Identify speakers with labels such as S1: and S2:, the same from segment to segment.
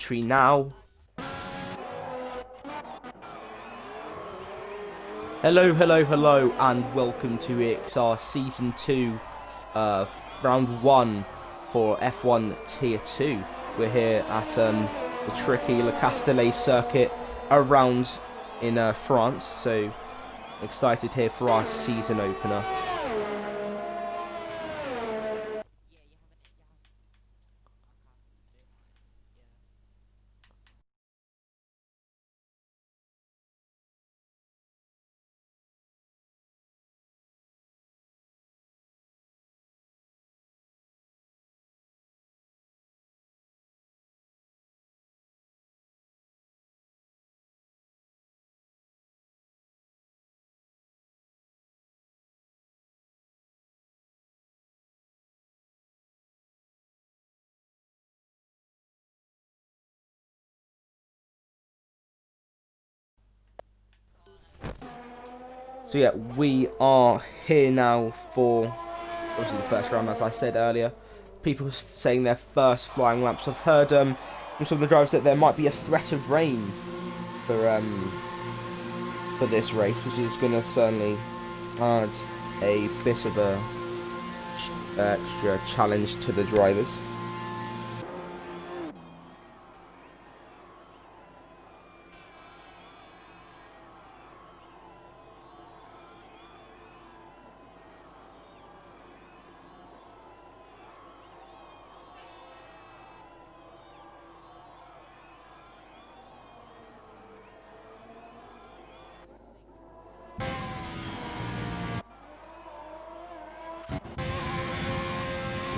S1: entry now. Hello, hello, hello, and welcome to EXR Season 2, Round 1 for F1 Tier 2. We're here at the tricky Le Castellet circuit around in France, so excited here for our season opener. So yeah, we are here now for obviously the first round, as I said earlier. People saying their first flying laps. I've heard from some of the drivers that there might be a threat of rain for this race, which is going to certainly add a bit of a extra challenge to the drivers.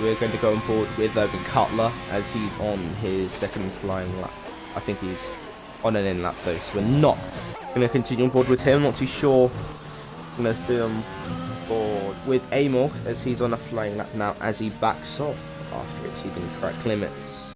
S1: We're going to go on board with Cutler as he's on his second flying lap. I think he's on an in lap though, so we're not going to continue on board with him. Not too sure. I'm going to stay on board with Amor as he's on a flying lap now as he backs off after exceeding track limits.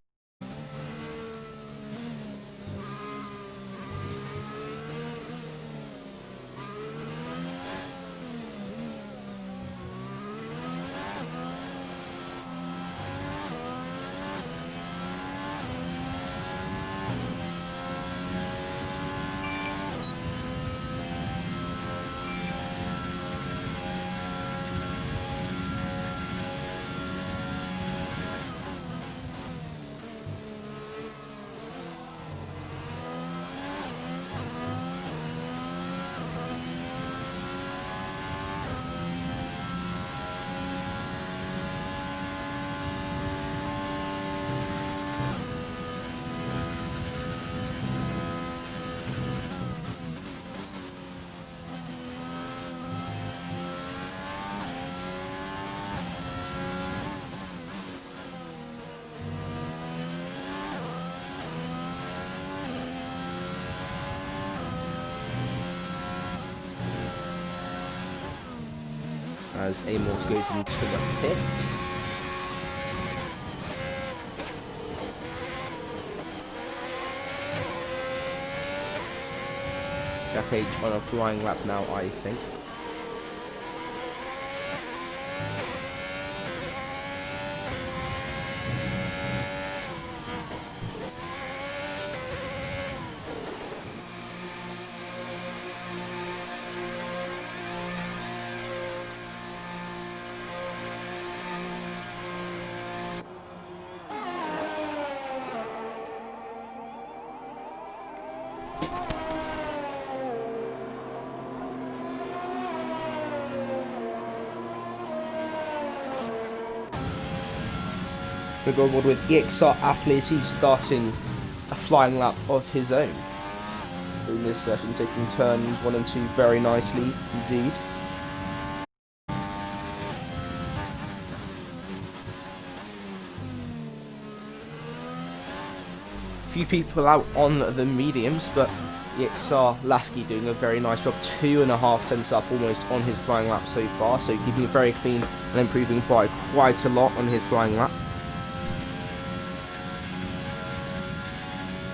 S1: As Amor goes into the pits. Jack H on a flying lap now, I think. We go on board with EXR Athletes. He's starting a flying lap of his own during this session, taking turns 1 and 2 very nicely indeed. Few people out on the mediums, but EXR Lasky doing a very nice job, 2.5 tenths up almost on his flying lap so far, so keeping it very clean and improving by quite a lot on his flying lap.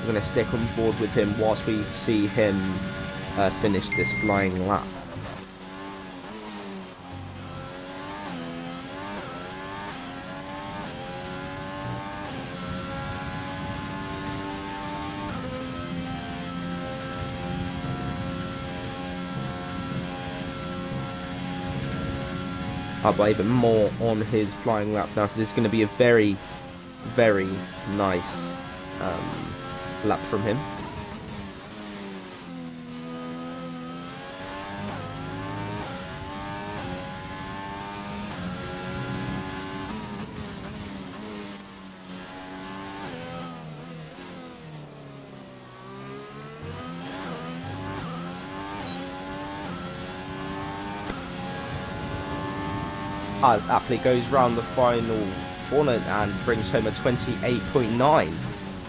S1: We're going to stick on board with him whilst we see him finish this flying lap. but even more on his flying lap now. So this is going to be a very, very nice lap from him. As aptly goes round the final corner and brings home a 28.9.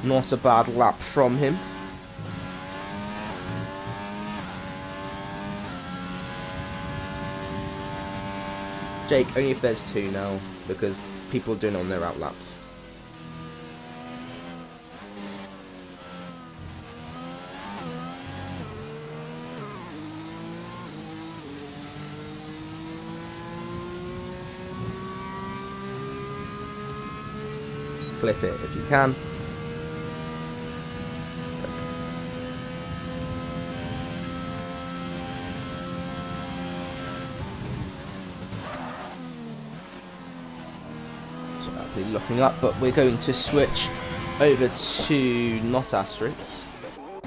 S1: Not a bad lap from him. Jake, only if there's two now, because people are doing it on their out laps. Clip it if you can. So that'll be looking up, but we're going to switch over to not Asterix,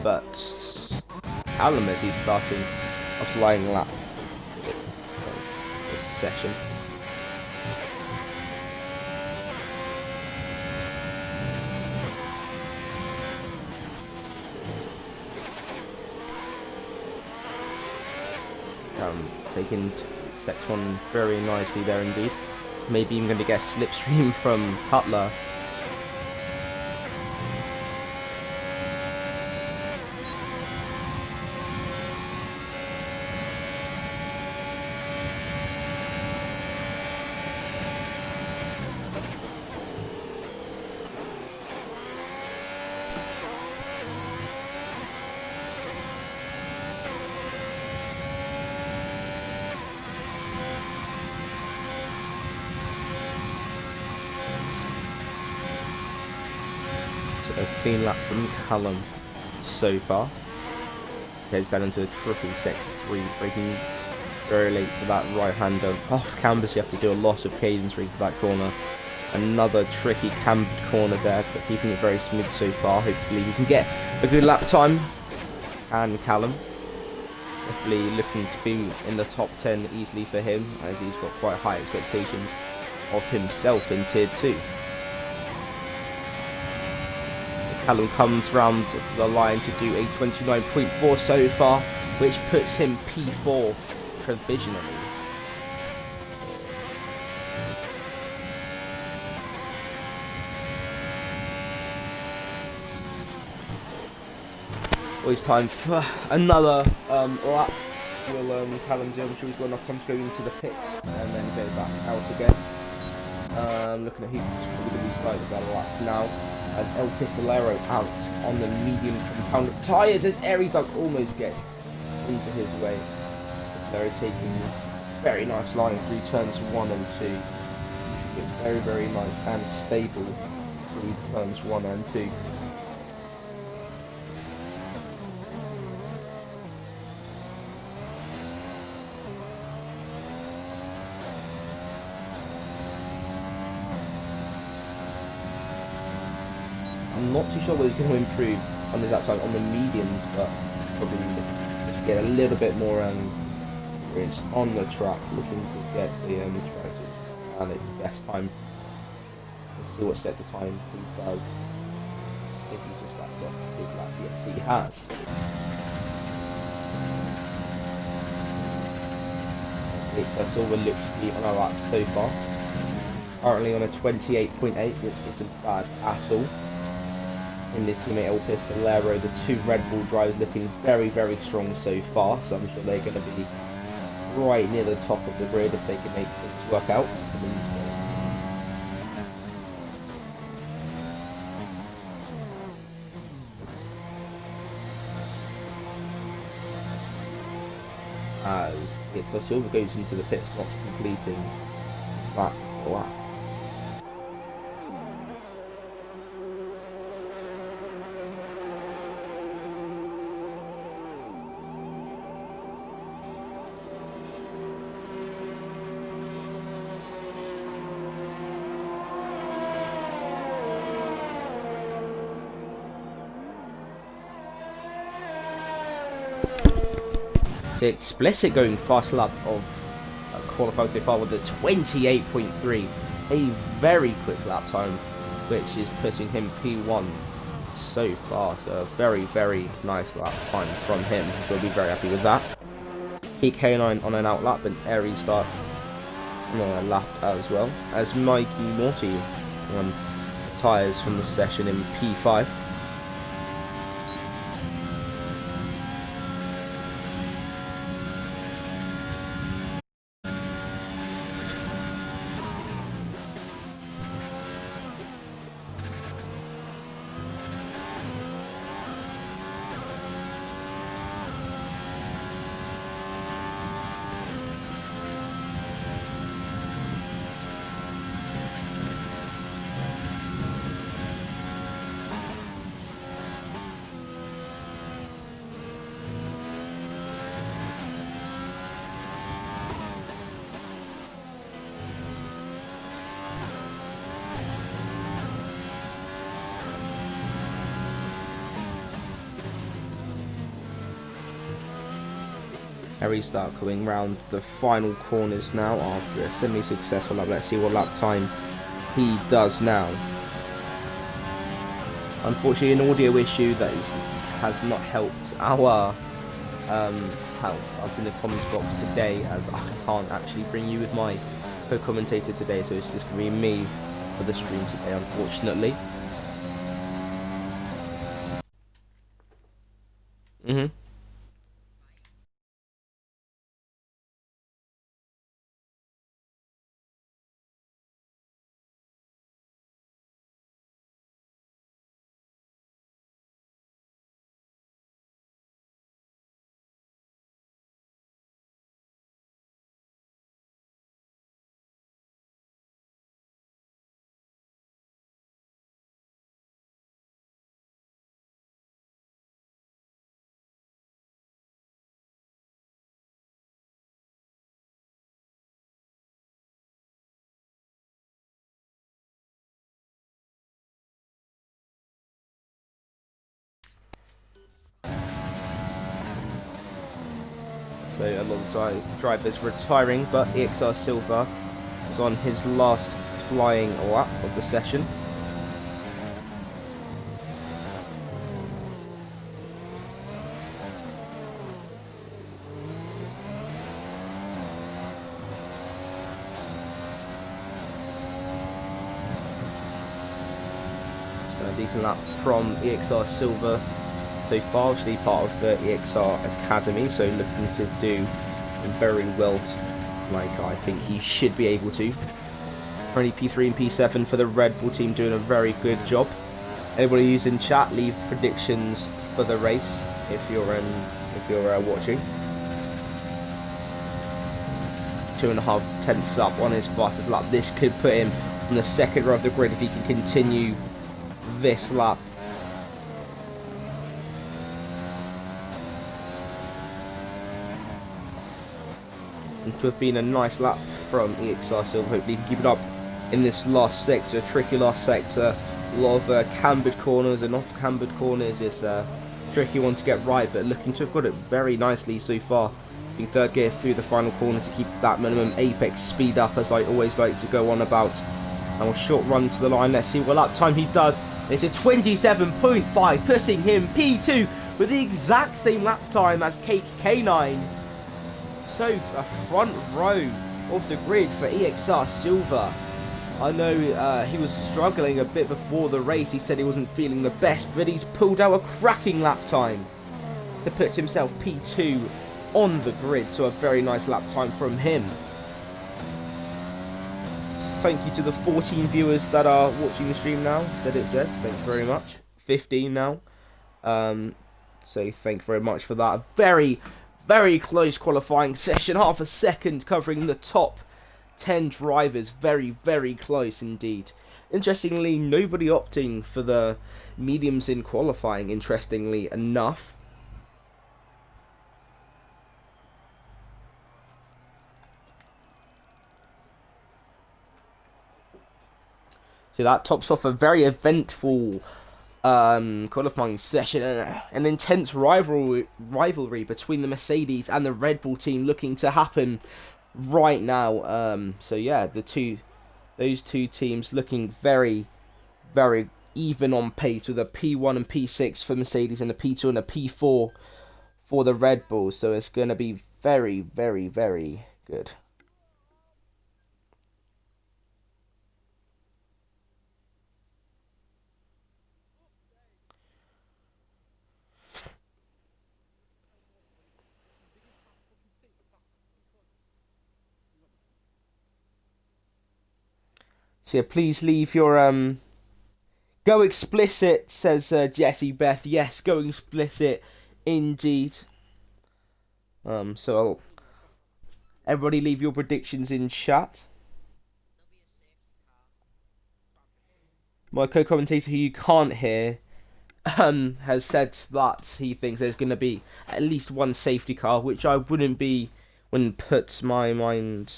S1: but Callum as he's starting a flying lap this session. Taking sets one very nicely there indeed. Maybe even going to get a slipstream from Cutler. A clean lap from Callum so far. Heads down into the tricky sector 3, braking very late for that right-hander. Off canvas, you have to do a lot of cadence ring for that corner. Another tricky cambered corner there, but keeping it very smooth so far. Hopefully he can get a good lap time. And Callum, hopefully looking to be in the top 10 easily for him, as he's got quite high expectations of himself in Tier 2. Callum comes round the line to do a 29.4 so far, which puts him P4 provisionally. Well, it's time for another lap. Will Callum do? I'm sure he's got enough time to go into the pits and then go back out again. Looking at who's probably going to be starting that lap now. As El Pistolero out on the medium compound tyres as Aries almost gets into his way. Pistolero taking very nice line through turns 1 and 2. Very, very nice and stable through turns 1 and 2. I'm not too sure whether he's going to improve on his outside on the mediums, but probably just get a little bit more experience on the track, looking to get the tractors and its best time. Let's see what set the time he does. I think he's just backed off his lap. Yes, he has. So Silver looks to be on our lap so far. Currently on a 28.8, which isn't bad at all. In this teammate El Pistolero, the two Red Bull drivers looking very, very strong so far, so I'm sure they're going to be right near the top of the grid if they can make things work out for them. As Ixo Silva goes into the pits, not completing that lap. The Explicit going fast lap of qualifying so far with a 28.3. A very quick lap time, which is putting him P1 so far. So a very, very nice lap time from him. So I'll be very happy with that. Keep K9 on an out lap and Airy start on a lap as well. As Mikey Morty tires from the session in P5. Harry start coming round the final corners now after a semi-successful lap. Let's see what lap time he does now. Unfortunately, an audio issue that has not helped us in the comments box today, as I can't actually bring you with my co-commentator today, so it's just going to be me for the stream today, unfortunately. So a lot of drivers retiring, but EXR Silver is on his last flying lap of the session. So a decent lap from EXR Silver so far, actually part of the EXR Academy, so looking to do very well, like I think he should be able to. Currently P3 and P7 for the Red Bull team, doing a very good job. Anybody who's in chat, leave predictions for the race if you're watching. 2.5 tenths up on his fastest lap. This could put him on the second row of the grid if he can continue this lap. To have been a nice lap from EXR Silver. Hopefully he can keep it up in this last sector, tricky last sector. A lot of cambered corners and off cambered corners. It's a tricky one to get right, but looking to have got it very nicely so far. I think third gear through the final corner to keep that minimum apex speed up, as I always like to go on about. And a short run to the line. Let's see what lap time he does. It's a 27.5, putting him P2 with the exact same lap time as Cake K9. So, a front row of the grid for EXR Silver. I know he was struggling a bit before the race. He said he wasn't feeling the best, but he's pulled out a cracking lap time to put himself P2 on the grid. So a very nice lap time from him. Thank you to the 14 viewers that are watching the stream now, that it says. Thank you very much. 15 now. So thank you very much for that. Very close qualifying session, half a second covering the top 10 drivers. Very close indeed. Interestingly, nobody opting for the mediums in qualifying, interestingly enough. So that tops off a very eventful qualifying session, an intense rivalry between the Mercedes and the Red Bull team looking to happen right now. So yeah, those two teams looking very, very even on pace, with a P1 and P6 for Mercedes and a P2 and a P4 for the Red Bull. So it's going to be very, very, very good. So yeah, please leave your go explicit, says Jessie Beth. Yes, go explicit indeed. So everybody leave your predictions in chat. My co-commentator, who you can't hear, has said that he thinks there's going to be at least one safety car, which I wouldn't put my mind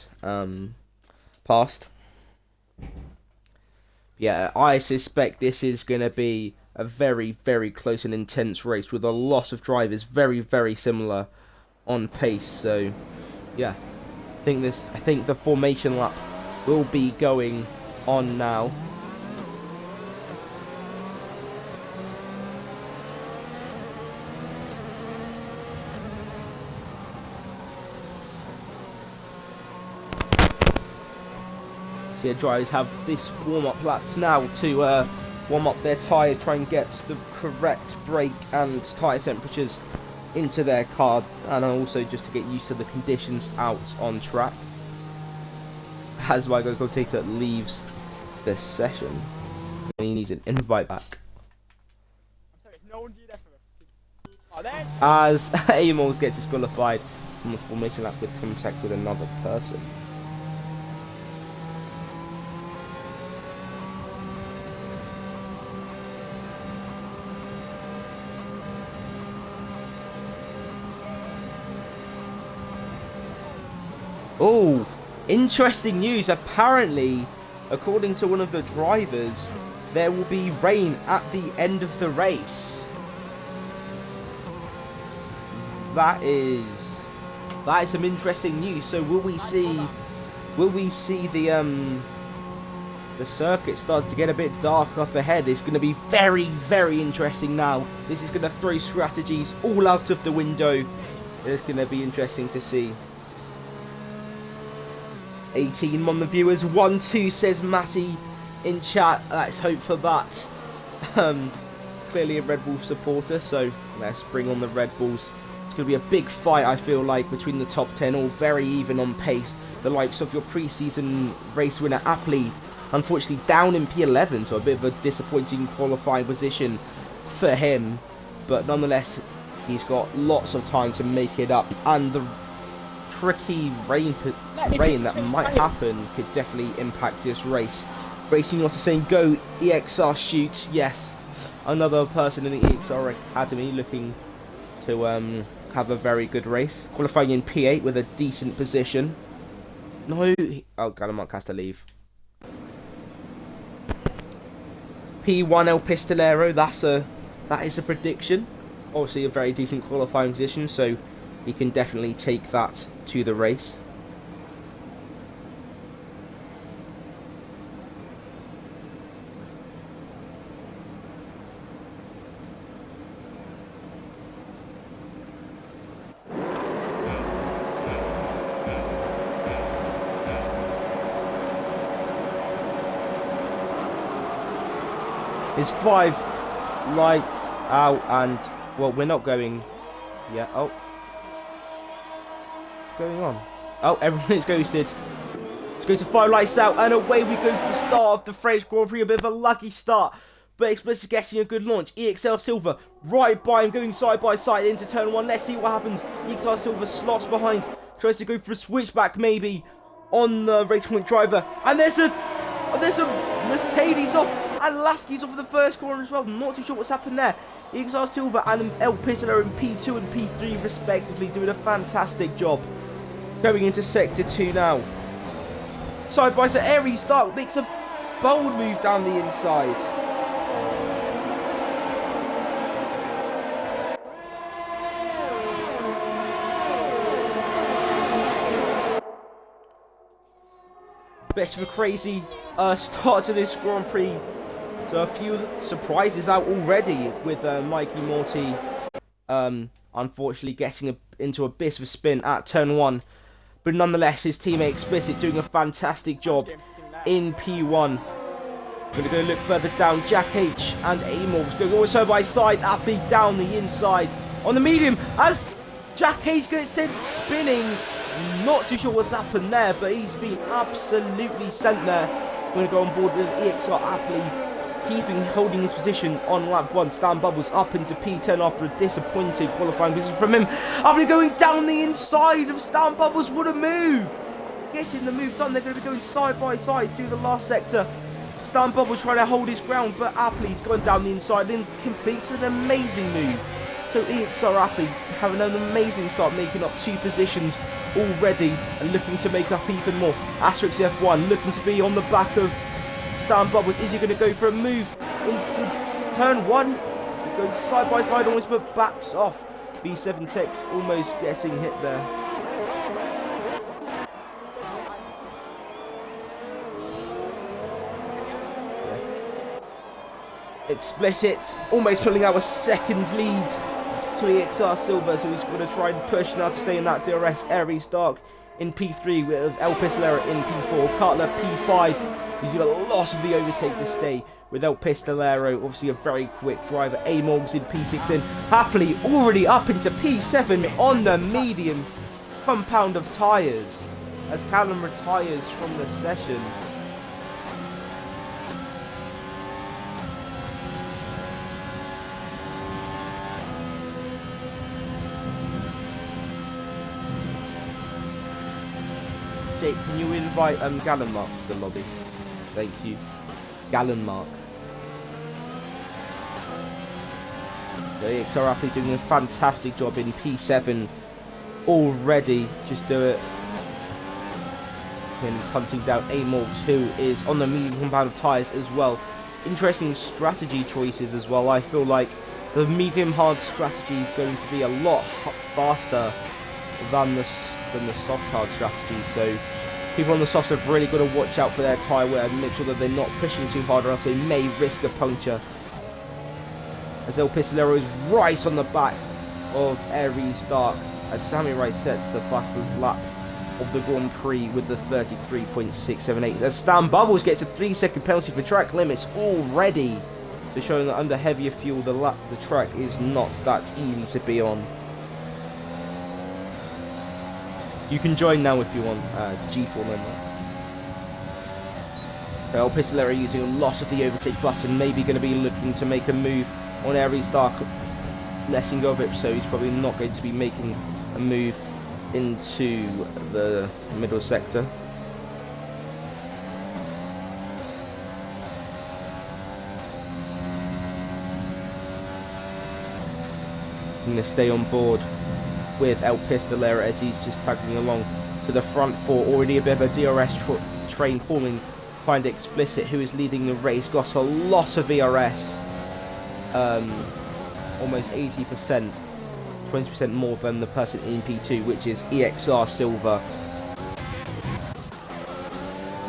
S1: past. Yeah, I suspect this is going to be a very, very close and intense race with a lot of drivers very, very similar on pace. So, yeah, I think the formation lap will be going on now. The drivers have this warm-up laps now to warm up their tyre, try and get the correct brake and tyre temperatures into their car, and also just to get used to the conditions out on track. As my commentator leaves the session, he needs an invite back. As Amos gets disqualified from the formation lap with contact with another person. Oh, interesting news. Apparently, according to one of the drivers, there will be rain at the end of the race. That is some interesting news. So will we see the circuit start to get a bit dark up ahead? It's going to be very, very interesting now. This is going to throw strategies all out of the window. It's going to be interesting to see. 18 on the viewers, 1-2 says Matty in chat. Let's hope for that. Clearly a Red Bull supporter, so let's bring on the Red Bulls. It's going to be a big fight, I feel like, between the top 10, all very even on pace. The likes of your pre-season race winner Aptly, unfortunately down in P11, so a bit of a disappointing qualifying position for him. But nonetheless, he's got lots of time to make it up, and the tricky rain that might happen could definitely impact this race. Racing Otter saying go EXR shoot. Yes, another person in the EXR Academy looking to have a very good race. Qualifying in P8 with a decent position. No, oh, Galamont has to leave. P1 El Pistolero, that is a prediction. Obviously a very decent qualifying position, so he can definitely take that to the race. It's 5 lights out, and well, we're not going yet. Oh, what's going on? Oh, everyone's ghosted. Let's go to 5 lights out, and away we go for the start of the French Grand Prix. A bit of a lucky start, but Explicit getting a good launch. EXL Silver right by him, going side by side into turn 1. Let's see what happens. EXL Silver slots behind, tries to go for a switchback maybe on the race point driver, and there's a Mercedes off. And Lasky's off of the first corner as well. Not too sure what's happened there. EXR Silver and El Pistolero in P2 and P3 respectively, doing a fantastic job. Going into Sector 2 now. Side by side, airy start, makes a bold move down the inside. Bit of a crazy start to this Grand Prix. So a few surprises out already with Mikey Morty unfortunately getting into a bit of a spin at turn 1. But nonetheless, his teammate Explicit doing a fantastic job in P1. Going to go look further down. Jack H and Amorgs going always side by side. Athlete down the inside on the medium as Jack H gets sent spinning. Not too sure what's happened there, but he's been absolutely sent there. We're going to go on board with EXR Athlete, holding his position on lap 1. Stan Bubbles up into P10 after a disappointing qualifying position from him. After going down the inside of Stan Bubbles, what a move! Getting the move done, they're going to be going side by side through the last sector. Stan Bubbles trying to hold his ground, but Apley's gone down the inside and completes an amazing move. So EXR Apley having an amazing start, making up 2 positions already and looking to make up even more. Asterix F1 looking to be on the back of Stan Bubbles. Is he going to go for a move into turn 1? Going side by side almost, but backs off. V7 Tex almost getting hit there. Explicit almost pulling out a second lead to EXR Silver, so he's going to try and push now to stay in that DRS. Aries Dark in P3 with El Pistolero in P4, Cutler P5. He's got a lot of the overtake to stay with El Pistolero, obviously a very quick driver. Amorgs in P6 in, happily already up into P7 on the medium compound of tyres as Callum retires from the session. Jake, can you invite Gallon Mark to the lobby? Thank you. Gallon Mark. The EXR Athlete doing a fantastic job in P7 already. Just do it. And he's hunting down Amorgs, who is on the medium compound of tyres as well. Interesting strategy choices as well. I feel like the medium hard strategy is going to be a lot faster than the soft hard strategy, so people on the softs have really got to watch out for their tyre wear and make sure that they're not pushing too hard, or else they may risk a puncture. As El Pistolero is right on the back of Aries Dark as Samurai sets the fastest lap of the Grand Prix with the 33.678. As Stan Bubbles gets a 3-second penalty for track limits already, so showing that under heavier fuel the track is not that easy to be on. You can join now if you want, G4 member. El Pistolero using a lot of the overtake button, maybe going to be looking to make a move on Aries Dark, letting go of it, so he's probably not going to be making a move into the middle sector. I'm going to stay on board with El Pistolero as he's just tagging along to the front 4. Already a bit of a DRS train forming behind Explicit, who is leading the race. Got a lot of VRS, almost 80%, 20% more than the person in P2, which is EXR Silver.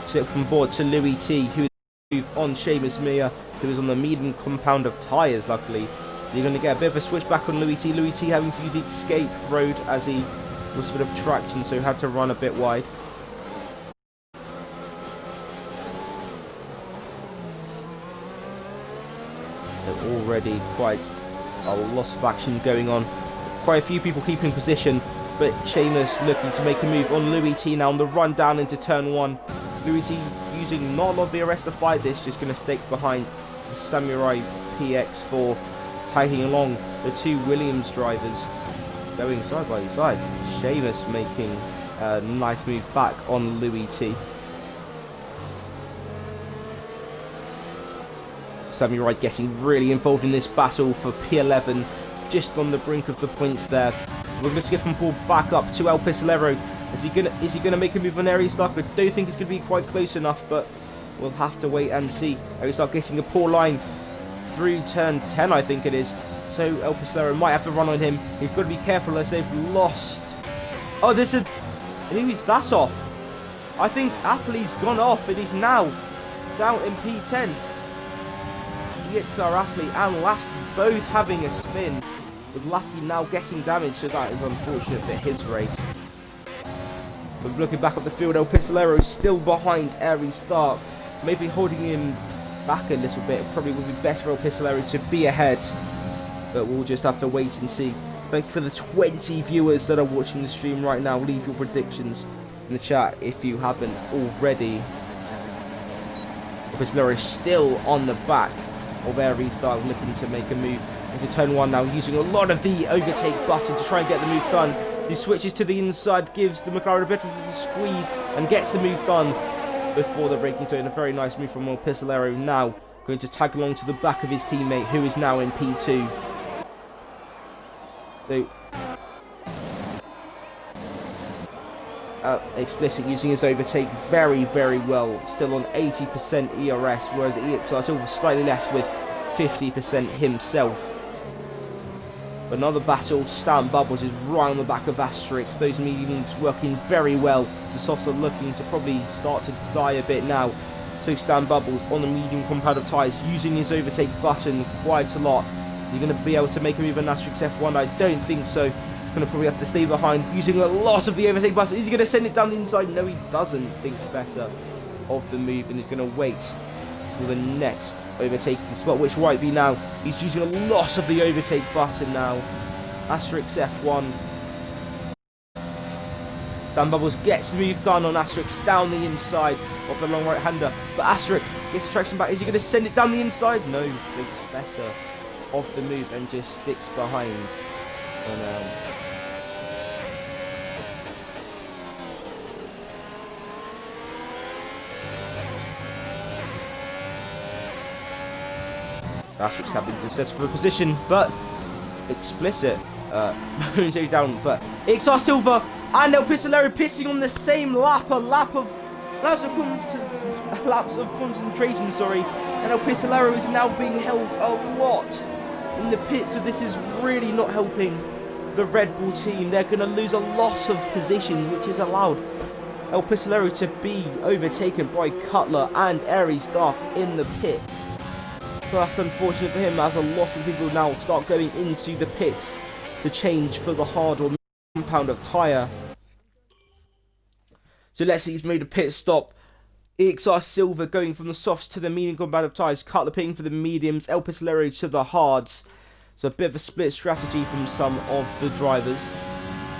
S1: So from board to Louis T, who moved on Seamus Mia, who is on the medium compound of tyres, luckily. So you're going to get a bit of a switch back on Louis T. Louis T having to use the escape road as he lost a bit of traction, so had to run a bit wide. So already quite a lot of action going on. Quite a few people keeping position, but Seamus looking to make a move on Louis T now on the run down into turn 1. Louis T using not a lot of VRS to fight this, just going to stick behind the Samurai PX4. Tagging along the 2 Williams drivers, going side by side. Seamus making a nice move back on Louis T. Samurai getting really involved in this battle for P11, just on the brink of the points there. We're going to skip from ball back up to El Pistolero. Is he gonna make a move on Aries Dark? I don't think it's going to be quite close enough, but we'll have to wait and see. Aries Dark getting a poor line through turn 10, I think it is. So El Pistolero might have to run on him. He's got to be careful as they've lost. Oh, there's a... Who is that off? I think Apley's gone off and he's now down in P10. EXR Apley and Lasky both having a spin, with Lasky now getting damage, so that is unfortunate for his race. But looking back at the field, El Pistolero is still behind Aries Stark, maybe holding him back a little bit. It probably would be better for El Pistolero to be ahead, but we'll just have to wait and see. Thank you for the 20 viewers that are watching the stream right now. Leave your predictions in the chat if you haven't already. El Pistolero is still on the back of Aries Stark, looking to make a move into turn 1 now, using a lot of the overtake button to try and get the move done. He switches to the inside, gives the McLaren a bit of a squeeze and gets the move done before the braking turn. A very nice move from El Pistolero, now going to tag along to the back of his teammate, who is now in P2. So Explicit using his overtake very, very well, still on 80% ERS, whereas EXR Silver slightly less with 50% himself. Another battle, Stan Bubbles is right on the back of Asterix. Those mediums working very well. The softs are looking to probably start to die a bit now. So Stan Bubbles on the medium compound of tyres, using his overtake button quite a lot. Is he going to be able to make a move on Asterix F1? I don't think so. Going to probably have to stay behind, using a lot of the overtake button. Is he going to send it down the inside? No, he doesn't. Thinks better of the move and is going to wait for the next overtaking spot, which might be now. He's using a lot of the overtake button now. Asterix F1. Stan Bubbles gets the move done on Asterix down the inside of the long right-hander. But Asterix gets the traction back. Is he going to send it down the inside? No, thinks better of the move and just sticks behind. And Asterix having successful position, but Explicit moves down. But EXR Silver and El Pistolero pissing on the same lap, laps of concentration, sorry. And El Pistolero is now being held a lot in the pit, so this is really not helping the Red Bull team. They're going to lose a lot of positions, which has allowed El Pistolero to be overtaken by Cutler and Aries Stark in the pits. That's unfortunate for him, as a lot of people now start going into the pits to change for the hard or compound of tyre. So let's see, he's made a pit stop. EXR Silver going from the softs to the medium compound of tyres. Cutler picking for the mediums, El Pistolero to the hards. So a bit of a split strategy from some of the drivers.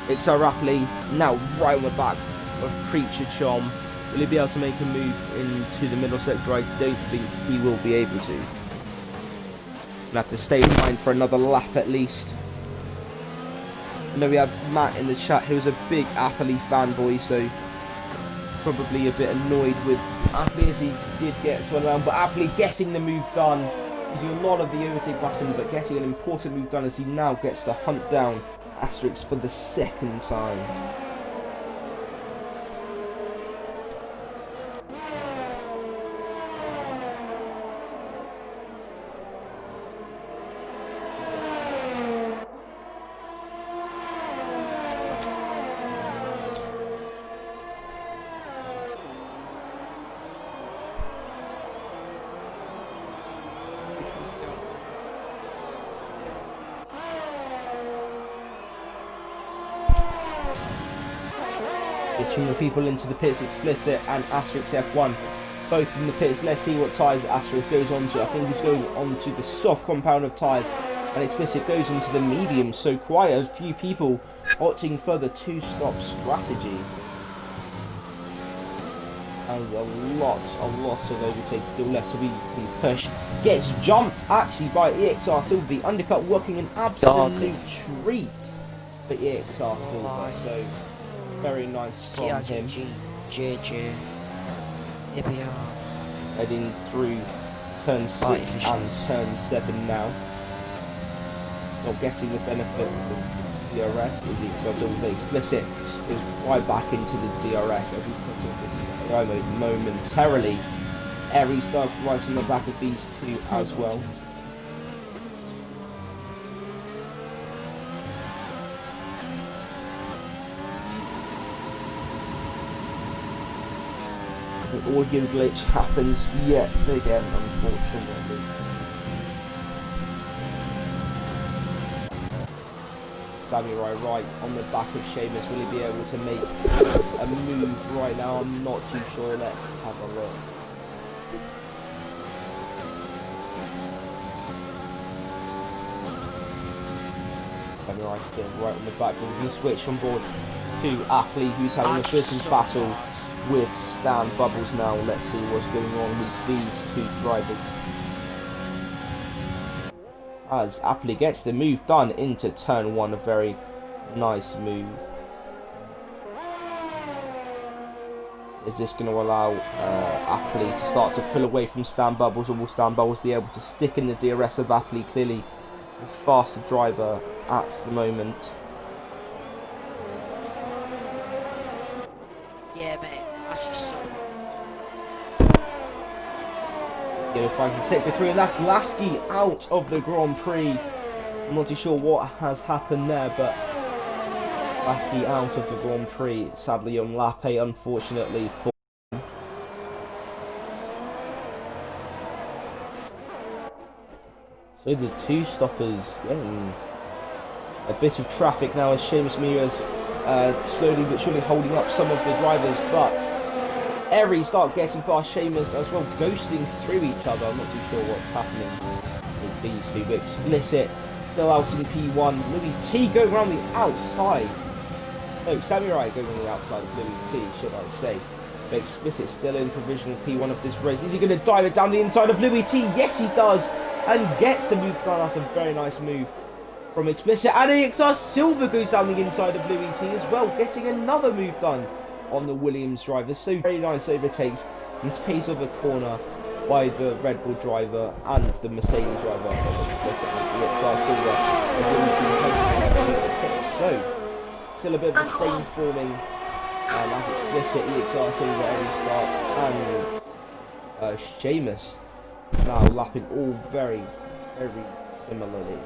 S1: EXR Apley now right on the back of Creature Chom. Will he be able to make a move into the middle sector? I don't think he will be able to. Gonna have to stay behind for another lap at least. I know we have Matt in the chat, who's a big Apley fanboy, so probably a bit annoyed with Apley as he did get spun around. But Apley getting the move done, using a lot of the overtake button, but getting an important move done as he now gets to hunt down Asterix for the second time. From the people into the pits, Explicit and Asterix F1 both in the pits. Let's see what tyres Asterix goes on to. I think he's going on to the soft compound of tyres, and Explicit goes into the medium, so quite a few people opting for the two-stop strategy. There's a lot of overtakes still left, so we push. Gets jumped actually by EXR Silver. The undercut working an absolute treat for EXR Silver, so very nice from him.
S2: JJ. Here we are.
S1: Heading through turn 6 and turn 7 now. Not getting the benefit of the DRS as EXR Silver. Explicit is right back into the DRS as he puts in this mode momentarily. Aries starts right on the back of these two as well. The audio glitch happens yet again, unfortunately. Samurai right on the back of Sheamus. Will he be able to make a move right now? I'm not too sure. Let's have a look. Samurai still right on the back, but we can switch on board to Apley, who's having a fierce battle with Stan Bubbles now. Let's see what's going on with these two drivers. As Apley gets the move done into turn 1, a very nice move. Is this going to allow Apley to start to pull away from Stan Bubbles, or will Stan Bubbles be able to stick in the DRS of Apley? Clearly the faster driver at the moment.
S2: Yeah, mate, that's just so...
S1: Yellow flag in sector 3, and that's Lasky out of the Grand Prix. I'm not too sure what has happened there, but Lasky out of the Grand Prix. Sadly on lap 8, unfortunately for... So the two stoppers getting a bit of traffic now as Sheamus Mira's slowly but surely holding up some of the drivers, but Eri start getting past Sheamus as well, ghosting through each other. I'm not too sure what's happening with these two, but Explicit still out in P1. Louis T going around the outside. No, Samurai going on the outside of Louis T, should I say. But Explicit still in provisional P1 of this race. Is he going to dive it down the inside of Louis T? Yes, he does. And gets the move done. That's a very nice move from Explicit. And EXR Silver goes down the inside of Louis T as well, getting another move done on the Williams driver. So very nice overtakes in space of a corner by the Red Bull driver and the Mercedes driver of Explicit. EXR Silver as Louis T heads into the pit. So still a bit of a frame forming. As Explicit, EXR Silver, Eddie Stark, and Sheamus now lapping all very, very similarly.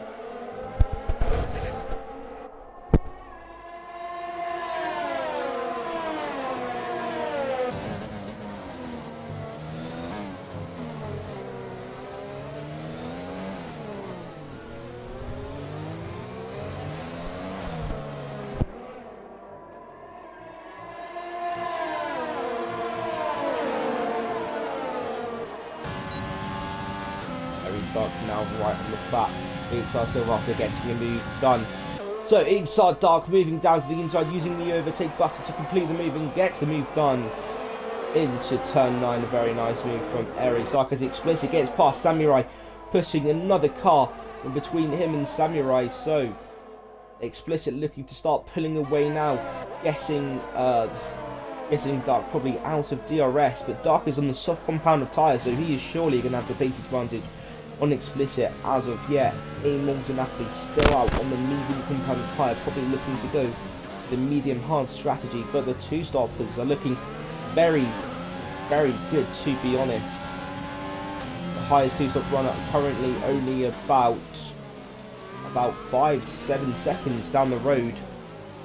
S1: Stark now right on the back. EXR Silver after getting a move done. So EXR Dark moving down to the inside using the overtake button to complete the move and gets the move done into turn 9. A very nice move from Eri Stark as Explicit gets past Samurai, pushing another car in between him and Samurai. So Explicit looking to start pulling away now, guessing Dark probably out of DRS, but Dark is on the soft compound of tyres, so he is surely going to have the pace advantage on Explicit as of yet. Amons and Apley still out on the medium compound of tyre, probably looking to go the medium hard strategy, but the two stoppers are looking very, very good, to be honest. The highest two stop runner currently only about 5-7 seconds down the road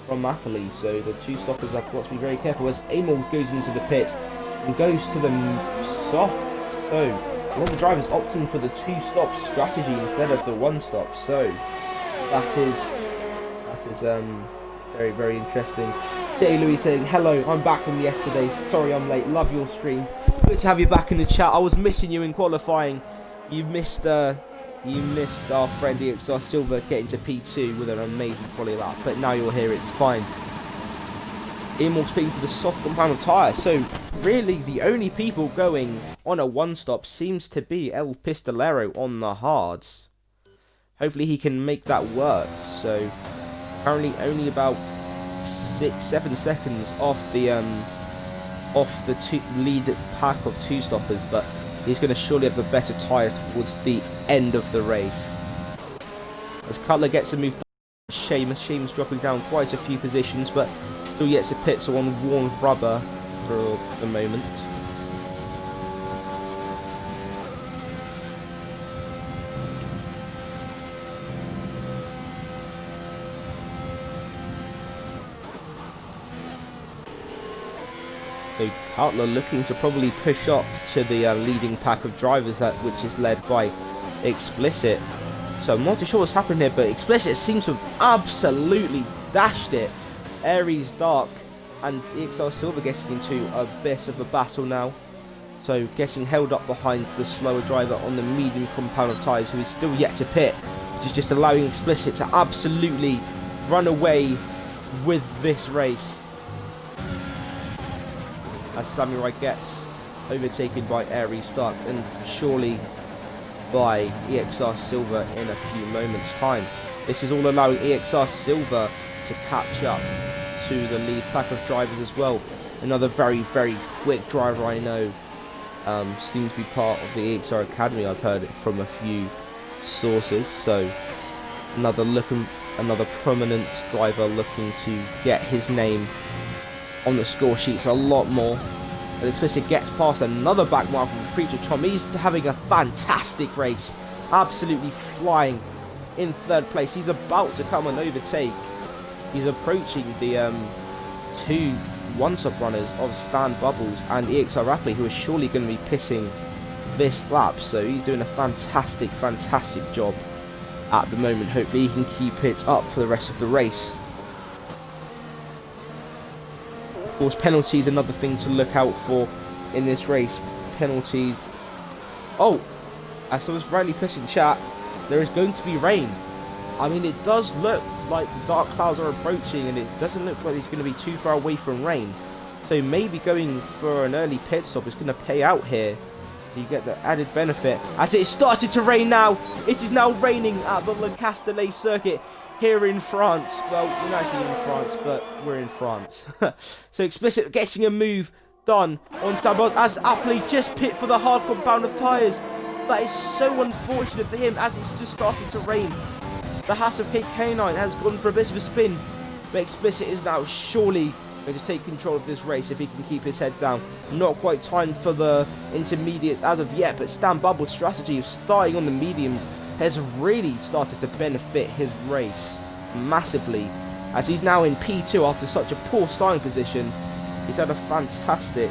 S1: from Apley, so the two stoppers have got to be very careful as Amons goes into the pits and goes to the soft. So one of the drivers opting for the two-stop strategy instead of the one-stop, so that is very, very interesting. J. Louis saying, hello, I'm back from yesterday, sorry I'm late, love your stream, good to have you back in the chat. I was missing you in qualifying. You missed our friend EXR Silver getting to P2 with an amazing quali lap, but now you're here, it's fine. Amon speaking to the soft compound of tyre, so really the only people going on a one-stop seems to be El Pistolero on the hards. Hopefully he can make that work. So currently only about 6-7 seconds off the lead pack of two stoppers, but he's going to surely have the better tyres towards the end of the race. As Cutler gets a move done, Sheamus dropping down quite a few positions, but still yet to pit, so on warm rubber for the moment. So Cutler looking to probably push up to the leading pack of drivers, which is led by Explicit. So I'm not too sure what's happened here, but Explicit seems to have absolutely dashed it. Aries Dark and EXR Silver getting into a bit of a battle now. So getting held up behind the slower driver on the medium compound of tyres, who is still yet to pit, which is just allowing Explicit to absolutely run away with this race. As Samurai gets overtaken by Aries Dark and surely by EXR Silver in a few moments' time. This is all allowing EXR Silver to catch up to the lead pack of drivers as well. Another very, very quick driver I know. Seems to be part of the EXR Academy. I've heard it from a few sources. So another prominent driver looking to get his name on the score sheets a lot more. And Explicit gets past another back marker of Creature Tom. He's having a fantastic race, absolutely flying in third place. He's about to come and overtake. He's approaching the two one-stop runners of Stan Bubbles and EXR Rapley, who are surely going to be pitting this lap. So he's doing a fantastic job at the moment. Hopefully he can keep it up for the rest of the race. Of course, penalties, another thing to look out for in this race. Penalties. Oh, as I was rightly pushing chat, there is going to be rain. I mean, it does look like the dark clouds are approaching, and it doesn't look like it's going to be too far away from rain. So maybe going for an early pit stop is going to pay out here. You get the added benefit. As it started to rain now, it is now raining at the Le Castellet circuit here in France. Well, we're not actually in France, but we're in France. So Explicit getting a move done on Sabot as Apley just pit for the hard compound of tyres. That is so unfortunate for him as it's just starting to rain. The Haas of K9 has gone for a bit of a spin, but Explicit is now surely going to take control of this race if he can keep his head down. Not quite time for the intermediates as of yet, but Stan Bubble's strategy of starting on the mediums has really started to benefit his race massively, as he's now in P2 after such a poor starting position. He's had a fantastic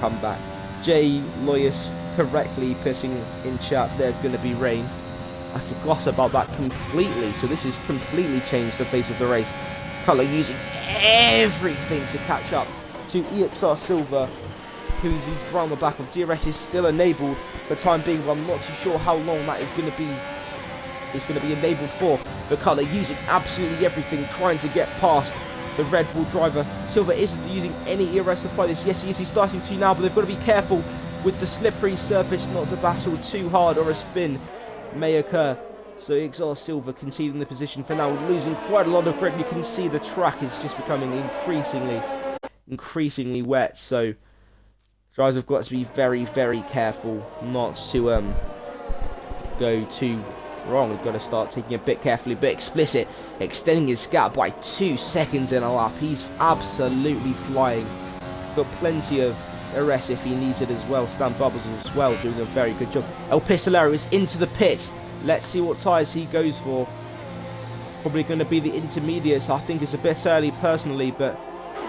S1: comeback. Jay Loyus correctly pissing in chat, there's going to be rain. I forgot about that completely, so this has completely changed the face of the race. Cutler using everything to catch up to EXR Silver, who's round the back of DRS is still enabled for the time being, but I'm not too sure how long that is going to be enabled for. But Cutler using absolutely everything, trying to get past the Red Bull driver. Silver isn't using any ERS to fight this. Yes, he is. He's starting to now, but they've got to be careful with the slippery surface, not to battle too hard or a spin may occur. So EXR Silver conceding the position for now, losing quite a lot of grip. You can see the track is just becoming increasingly wet. So drivers have got to be very, very careful not to go too wrong. We've got to start taking a bit carefully. But Explicit extending his gap by 2 seconds in a lap. He's absolutely flying. Got plenty of RS if he needs it as well. Stan Bubbles as well doing a very good job. El Pistolero is into the pit. Let's see what tyres he goes for. Probably going to be the intermediates. I think it's a bit early personally, but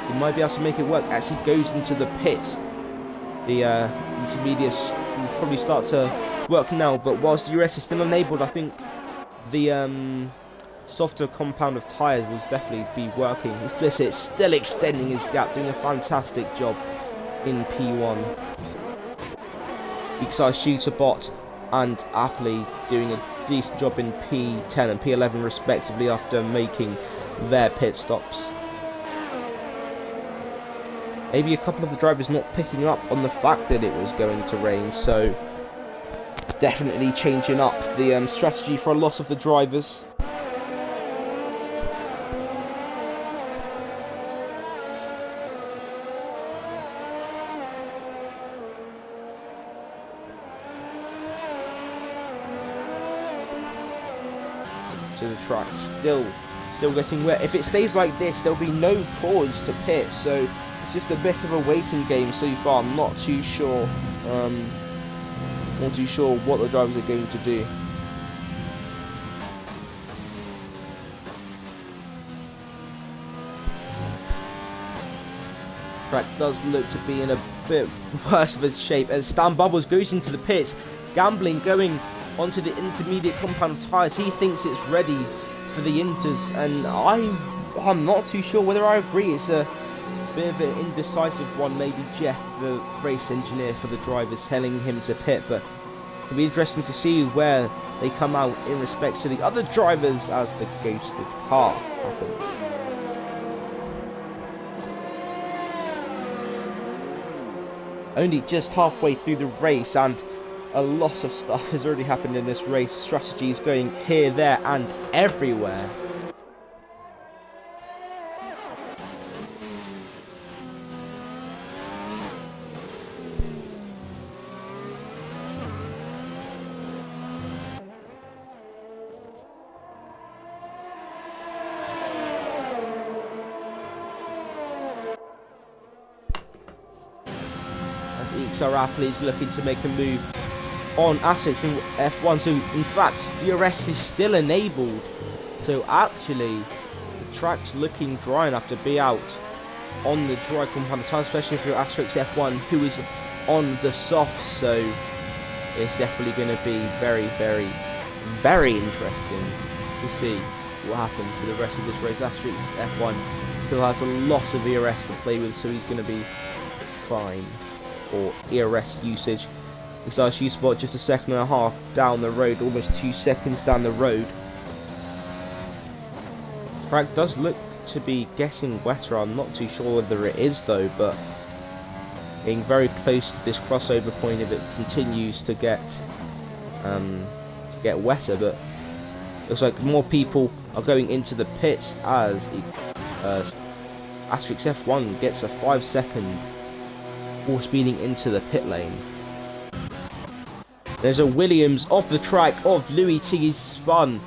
S1: he might be able to make it work as he goes into the pit. The intermediates will probably start to work now, but whilst the US is still enabled, I think the softer compound of tyres will definitely be working. Explicit still extending his gap, doing a fantastic job in P1. EXR Shooterbot and Apley doing a decent job in P10 and P11 respectively after making their pit stops. Maybe a couple of the drivers not picking up on the fact that it was going to rain, so definitely changing up the strategy for a lot of the drivers. To the track, still getting wet. If it stays like this, there'll be no cause to pit, so it's just a bit of a waiting game so far. I'm not too sure what the drivers are going to do. Track does look to be in a bit worse of a shape as Stan Bubbles goes into the pits. Gambling going onto the intermediate compound of tyres. He thinks it's ready for the inters, and I'm not too sure whether I agree. It's a bit of an indecisive one. Maybe Jeff, the race engineer for the drivers, telling him to pit, but it'll be interesting to see where they come out in respect to the other drivers as the ghosted car happens. Only just halfway through the race, and a lot of stuff has already happened in this race. Strategies going here, there, and everywhere. EXR Apple is looking to make a move on Asterix in F1, so in fact DRS is still enabled, so actually the track's looking dry enough to be out on the dry compound of time, especially for Asterix F1 who is on the soft, so it's definitely going to be very, very, very interesting to see what happens for the rest of this race. Asterix F1 still has a lot of ERS to play with, so he's going to be fine. Or ERS usage. We saw Shoe Spot just a second and a half down the road, almost 2 seconds down the road. Track does look to be getting wetter. I'm not too sure whether it is though, but getting very close to this crossover point if it continues to get wetter. But looks like more people are going into the pits as Asterix F1 gets a 5-second or speeding into the pit lane. There's a Williams off the track of Louis T is spun.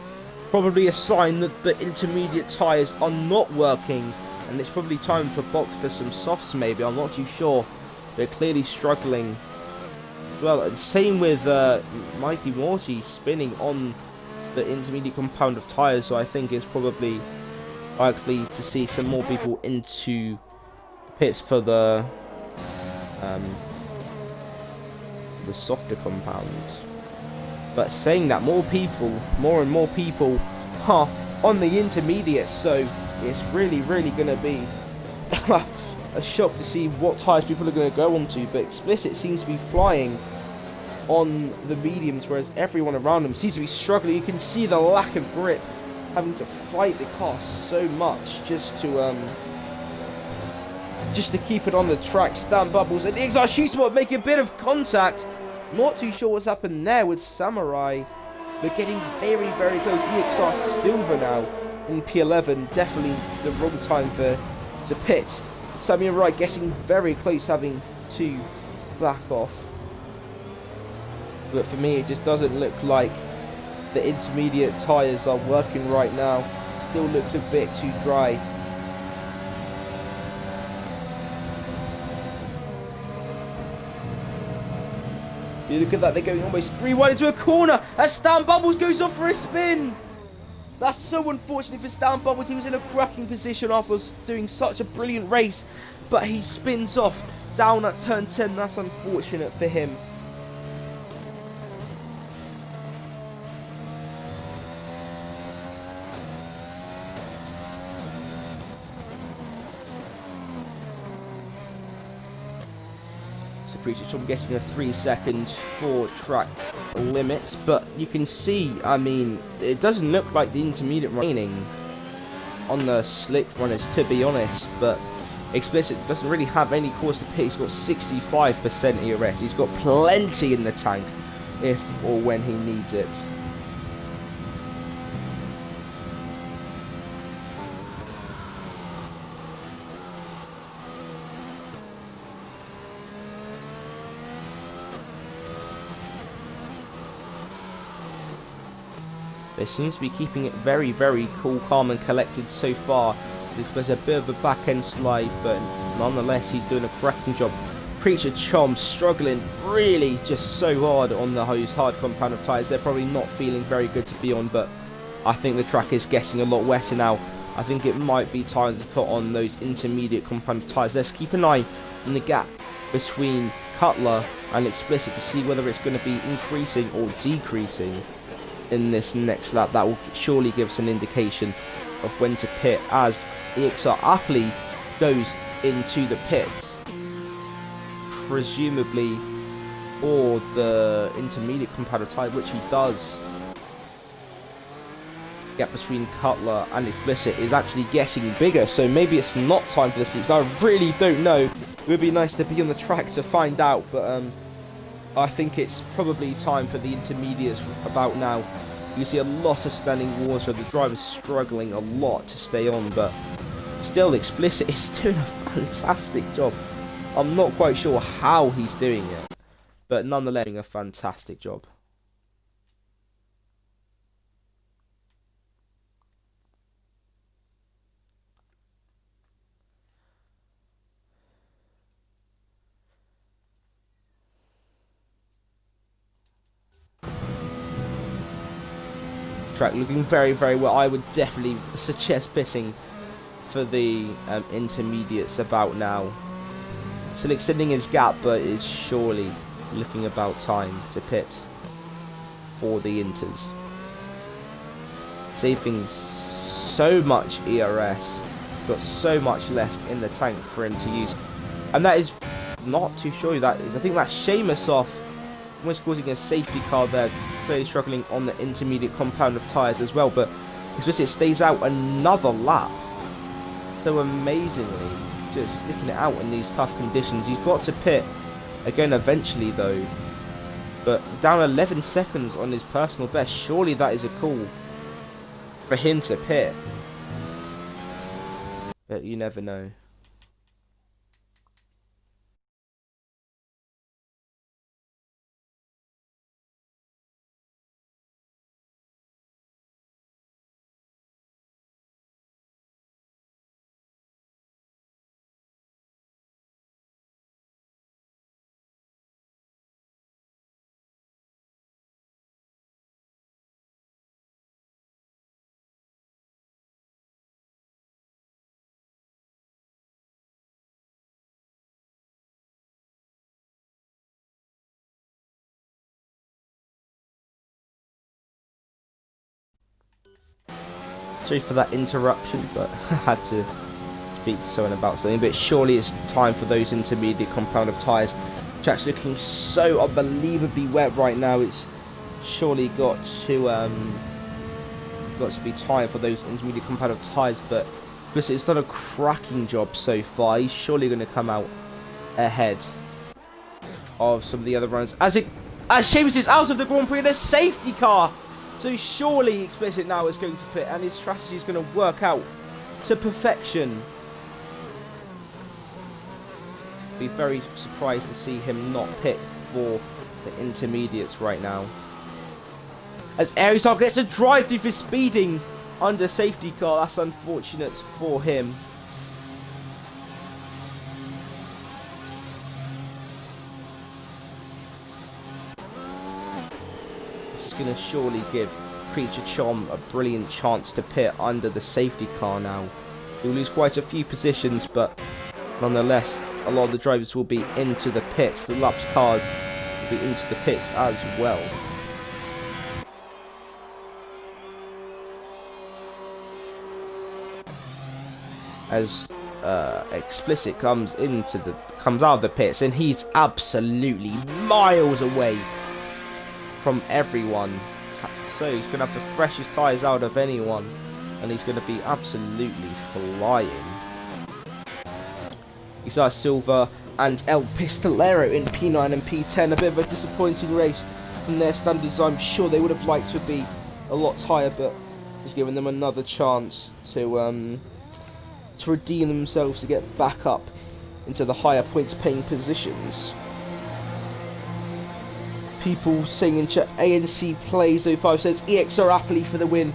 S1: Probably a sign that the intermediate tyres are not working, and it's probably time for box for some softs maybe. I'm not too sure. They're clearly struggling. Well, same with Mikey Morty spinning on the intermediate compound of tyres, so I think it's probably likely to see some more people into the pits for the softer compound. But saying that, more and more people are on the intermediate, so it's really going to be a shock to see what tyres people are going to go onto. But Explicit seems to be flying on the mediums, whereas everyone around them seems to be struggling. You can see the lack of grip, having to fight the car so much just to keep it on the track. Stan Bubbles and EXR Shoe Spot making a bit of contact. Not too sure what's happened there with Samurai, but getting very close. EXR Silver now in P11, definitely the wrong time to pit. Samurai getting very close, having to back off. But for me, it just doesn't look like the intermediate tyres are working right now. Still looks a bit too dry. You look at that, they're going almost 3 wide into a corner as Stan Bubbles goes off for a spin. That's so unfortunate for Stan Bubbles. He was in a cracking position after doing such a brilliant race, but he spins off down at turn 10. That's unfortunate for him. Preacher Tom getting a 3-second for track limits, but you can see, I mean, it doesn't look like the intermediate remaining on the slick runners, to be honest. But Explicit doesn't really have any cause to pit. He's got 65% ERS. He's got plenty in the tank if or when he needs it. They seem to be keeping it very cool, calm and collected so far. This was a bit of a back end slide, but nonetheless he's doing a cracking job. Preacher Chom struggling really just so hard on those hard compound of tyres. They're probably not feeling very good to be on, but I think the track is getting a lot wetter now. I think it might be time to put on those intermediate compound of tyres. Let's keep an eye on the gap between Cutler and Explicit to see whether it's going to be increasing or decreasing in this next lap. That will surely give us an indication of when to pit as EXR Appley goes into the pits, presumably for the intermediate comparative tyre, which he does. Gap between Cutler and Explicit is actually getting bigger, so maybe it's not time for the sleeps. I really don't know. It would be nice to be on the track to find out, but I think it's probably time for the intermediates about now. You see a lot of standing water, the driver's struggling a lot to stay on, but still Explicit is doing a fantastic job. I'm not quite sure how he's doing it, but nonetheless doing a fantastic job. Track looking very, very well. I would definitely suggest pitting for the intermediates about now. Still extending his gap, but is surely looking about time to pit for the inters. Saving so much ERS, got so much left in the tank for him to use, and that is not too sure who that is. I think that's Seamus off, almost causing a safety car there. Clearly struggling on the intermediate compound of tyres as well, but Explicit stays out another lap. So amazingly, just sticking it out in these tough conditions. He's got to pit again eventually though, but down 11 seconds on his personal best. Surely that is a call for him to pit, but you never know. Sorry for that interruption, but I had to speak to someone about something. But surely it's time for those intermediate compound of tyres. Track's looking so unbelievably wet right now. It's surely got to be time for those intermediate compound of tyres. But it's done a cracking job so far. He's surely going to come out ahead of some of the other runners. As Seamus is out of the Grand Prix in a safety car. So surely Explicit now is going to pit, and his strategy is going to work out to perfection. Be very surprised to see him not pit for the intermediates right now. As Arizal gets a drive through for speeding under safety car, that's unfortunate for him. Going to surely give Creature Chom a brilliant chance to pit under the safety car now. He'll lose quite a few positions, but nonetheless, a lot of the drivers will be into the pits. The laps cars will be into the pits as well. As Explicit comes out of the pits, and he's absolutely miles away from everyone, so he's going to have the freshest tyres out of anyone, and he's going to be absolutely flying. Isaiah Silva and El Pistolero in P9 and P10, a bit of a disappointing race from their standards. I'm sure they would have liked to be a lot higher, but he's given them another chance to redeem themselves, to get back up into the higher points paying positions. People saying in chat, ANC plays 05 says EXR Appley for the win.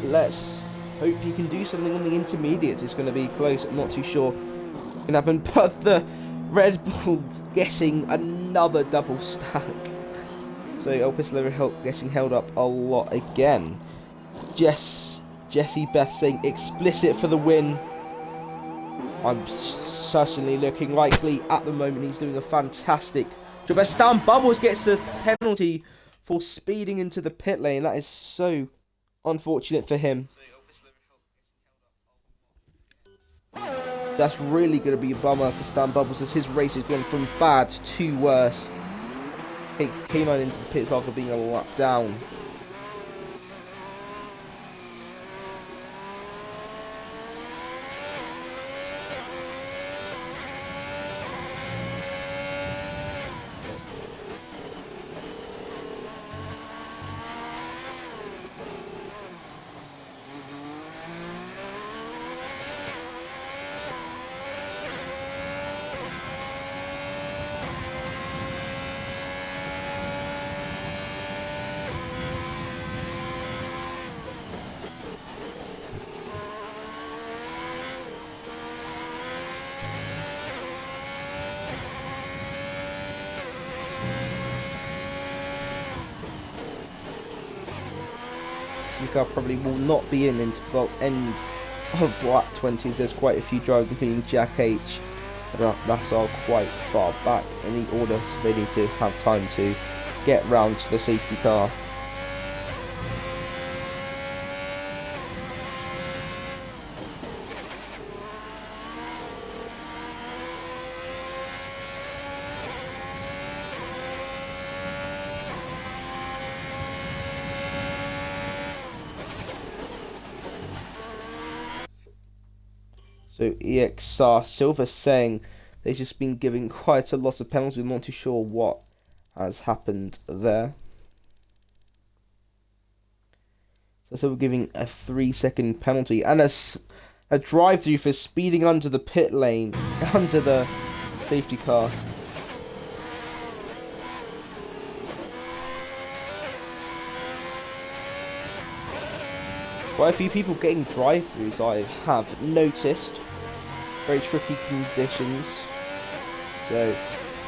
S1: Let's hope he can do something on the intermediates. It's going to be close. I'm not too sure what's going to happen, but the Red Bull getting another double stack. So El Pistolero getting held up a lot again. Jessie Beth saying Explicit for the win. I'm certainly looking likely at the moment. He's doing a fantastic job. As Stan Bubbles gets a penalty for speeding into the pit lane. That is so unfortunate for him. That's really going to be a bummer for Stan Bubbles, as his race has gone from bad to worse. He came out into the pits after being a lap down. Car probably will not be in until the end of lap 20. There's quite a few drivers, including Jack H, that are quite far back in the order, so they need to have time to get round to the safety car. So EXR Silver saying they've just been giving quite a lot of penalties. I'm not too sure what has happened there. So we're giving a 3-second penalty and a drive-through for speeding under the pit lane, under the safety car. Quite a few people getting drive-throughs, I have noticed. Very tricky conditions, so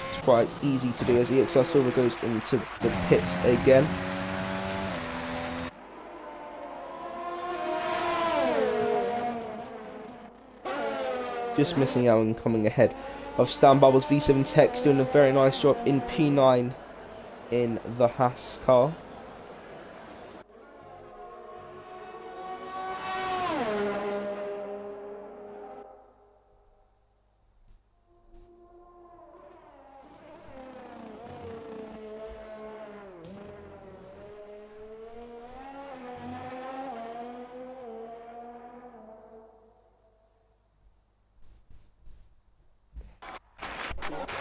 S1: it's quite easy to do as EXR Silver goes into the pits again. Just missing out and coming ahead of Stan Bubbles. V7 Tech's doing a very nice job in P9 in the Haas car.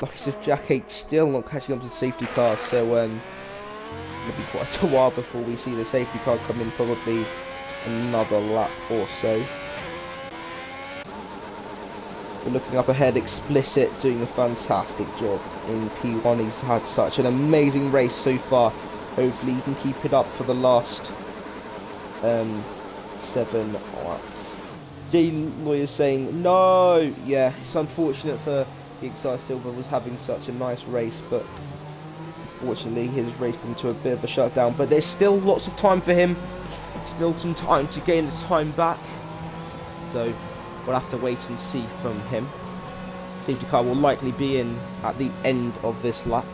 S1: Like I said, Jack H still not catching up to the safety car, so it'll be quite a while before we see the safety car come in, probably another lap or so. We're looking up ahead, Explicit doing a fantastic job in P1. He's had such an amazing race so far. Hopefully he can keep it up for the last 7 laps. Jay Lawyer saying no. Yeah, it's unfortunate for EXR Silver, was having such a nice race, but unfortunately his race came to a bit of a shutdown. But there's still lots of time for him, still some time to gain the time back, so we'll have to wait and see from him. Safety car will likely be in at the end of this lap.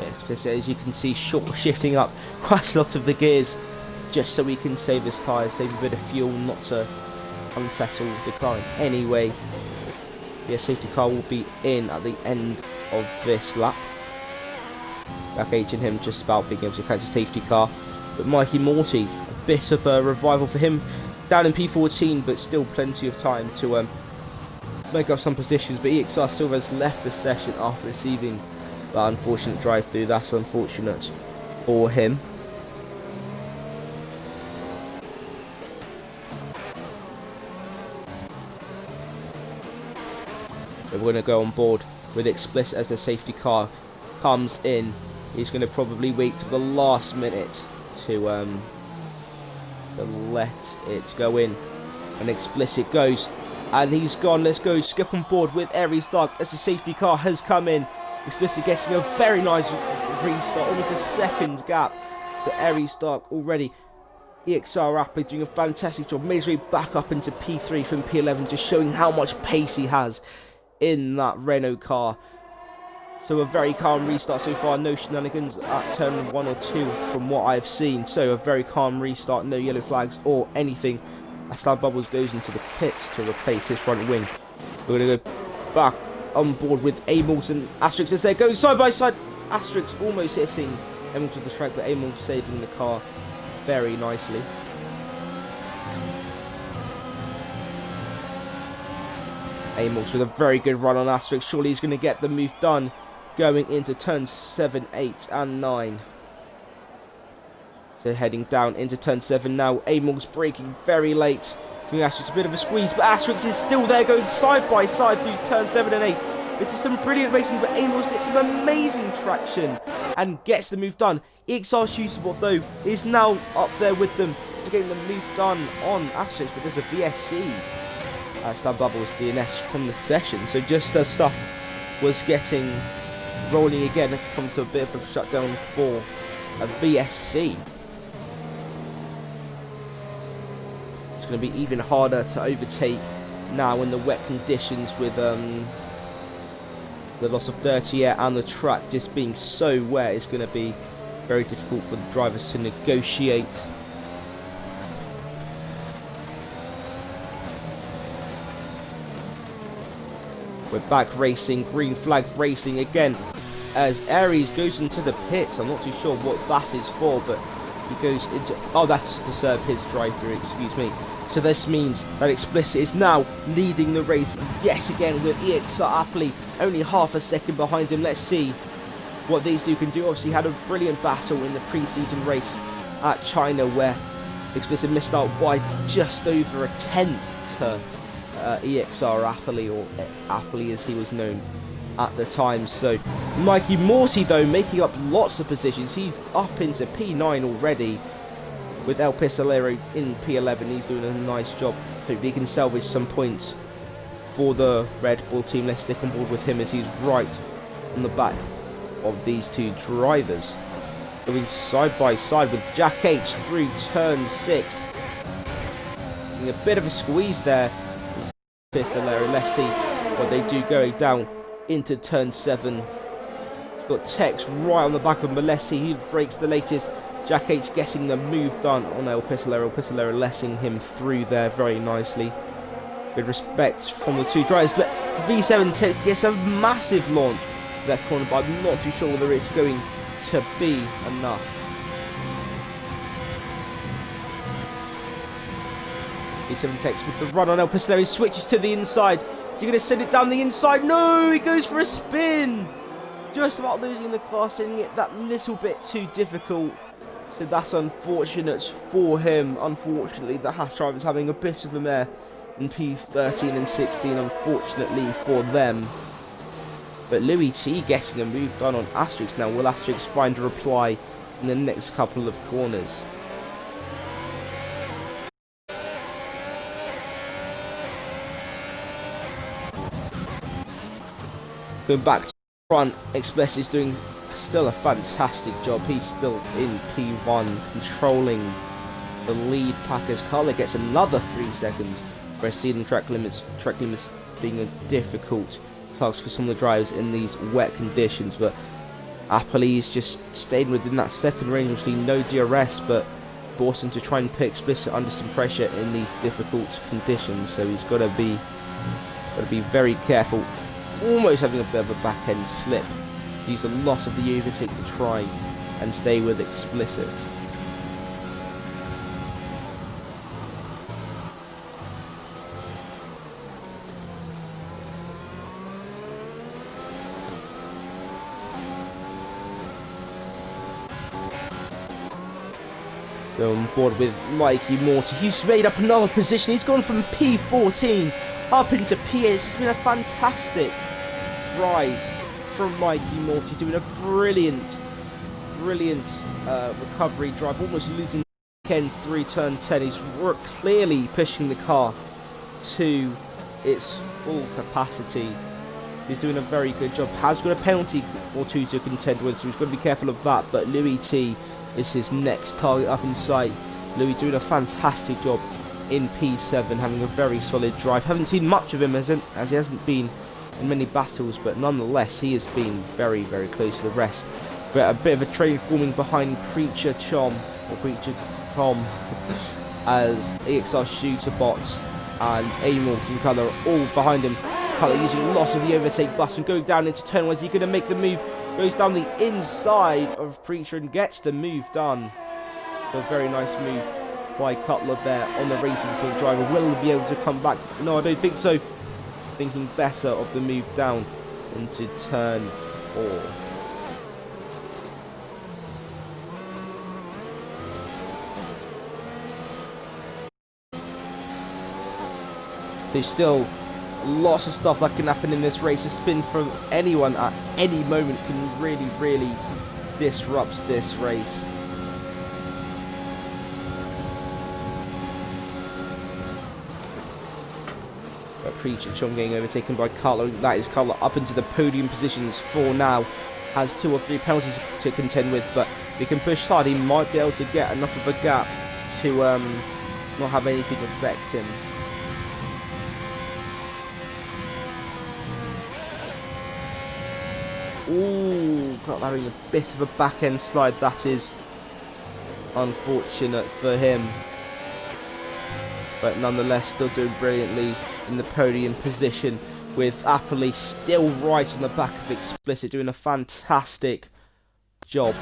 S1: Yeah, just as you can see, shifting up quite a lot of the gears just so we can save his tyres, save a bit of fuel, not to unsettle the car in any way. Yeah, safety car will be in at the end of this lap. Jack H and him just about being able to catch a safety car. But Mikey Morty, a bit of a revival for him. Down in P14, but still plenty of time to make up some positions. But EXR still has left the session after receiving that unfortunate drive through. That's unfortunate for him. So we're going to go on board with Explicit as the safety car comes in. He's going to probably wait to the last minute to let it go in. And Explicit goes, and he's gone. Let's go. Skip on board with Aries Dark as the safety car has come in. Explicit getting a very nice restart, almost a second gap for Aries Dark already. EXR Rapid doing a fantastic job. Made his way back up into P3 from P11, just showing how much pace he has in that Renault car. So a very calm restart so far, no shenanigans at turn 1 or 2 from what I've seen. So a very calm restart, no yellow flags or anything. As Stab Bubbles goes into the pits to replace his front wing. We're going to go back on board with Amalt and Asterix as they're going side by side. Asterix almost hitting Amalt to the track, but Amalt saving the car very nicely. Amalt with a very good run on Asterix. Surely he's going to get the move done going into turns 7, 8 and 9. So heading down into turn 7 now. Amalt's braking very late. Giving Asterix a bit of a squeeze, but Asterix is still there going side by side through turn 7 and 8. This is some brilliant racing, but Amalt gets some amazing traction and gets the move done. EXR Shootable though is now up there with them to getting the move done on Asterix, but there's a VSC. Stab Bubbles DNS from the session, so just as stuff was getting rolling again, it comes to a bit of a shutdown for a VSC. It's going to be even harder to overtake now in the wet conditions with the loss of dirty air and the track just being so wet. It's going to be very difficult for the drivers to negotiate. We're back racing, green flag racing again as Aries goes into the pits. I'm not too sure what that is for, but he goes into... Oh, that's to serve his drive-through, excuse me. So this means that Explicit is now leading the race yet again with EXR Appley only half a second behind him. Let's see what these two can do. Obviously had a brilliant battle in the pre-season race at China where Explicit missed out by just over a tenth to EXR Appley, or Appley as he was known at the time. So Mikey Morty though making up lots of positions. He's up into P9 already with El Pistolero in P11. He's doing a nice job. Hopefully he can salvage some points for the Red Bull team. Let's stick on board with him as he's right on the back of these two drivers. Going side by side with Jack H through turn 6. Getting a bit of a squeeze there. Pistolero. Let's see what they do going down into turn 7. We've got Tex right on the back of Malesi. He breaks the latest. Jack H getting the move done on El Pistolero. Pistolero letting him through there very nicely. Good respect from the two drivers, but V7 Tech gets a massive launch to that corner, but I'm not too sure whether it's going to be enough. V7 Techs with the run on El Pistolero. He switches to the inside. Is he going to send it down the inside? No, he goes for a spin. Just about losing the class, getting it that little bit too difficult. So that's unfortunate for him. Unfortunately, the Haas driver's having a bit of a mare in P13 and 16, unfortunately for them. But Louis T getting a move done on Asterix now. Will Asterix find a reply in the next couple of corners? Going back to front, Express is doing still a fantastic job. He's still in P1, controlling the lead Packers car. That gets another 3 seconds for exceeding track limits being a difficult task for some of the drivers in these wet conditions. But Apolli's just stayed within that second range, obviously no DRS, but Boston to try and put Explicit under some pressure in these difficult conditions, so he's got to be very careful. Almost having a bit of a back end slip. Use a lot of the overtake to try and stay with Explicit. Go on board with Mikey Morty. He's made up another position. He's gone from P14 up into P8. It's been a fantastic drive from Mikey Morty, doing a brilliant recovery drive, almost losing Ken 3 turn 10. He's clearly pushing the car to its full capacity. He's doing a very good job. Has got a penalty or two to contend with, so he's got to be careful of that. But Louis T is his next target up in sight. Louis doing a fantastic job in P7, having a very solid drive. Haven't seen much of him as he hasn't been in many battles, but nonetheless he has been very close to the rest. But a bit of a train forming behind Creature Chom as EXR Shooter Bots and Amorx and Colour all behind him. Colour using lots of the overtake button, going down into turn. Is he going to make the move? Goes down the inside of Preacher and gets the move done. A very nice move by Cutler there on the Racing Point driver. Will he be able to come back? No, I don't think so. Thinking better of the move down into turn 4. There's still lots of stuff that can happen in this race. A spin from anyone at any moment can really disrupt this race. But Preacher Chong getting overtaken by Carlo. That is Carlo up into the podium positions for now. Has 2 or 3 penalties to contend with, but if he can push hard, he might be able to get enough of a gap to not have anything affect him. Ooh, got having a bit of a back end slide. That is unfortunate for him, but nonetheless still doing brilliantly in the podium position, with Apolli still right on the back of Explicit, doing a fantastic job.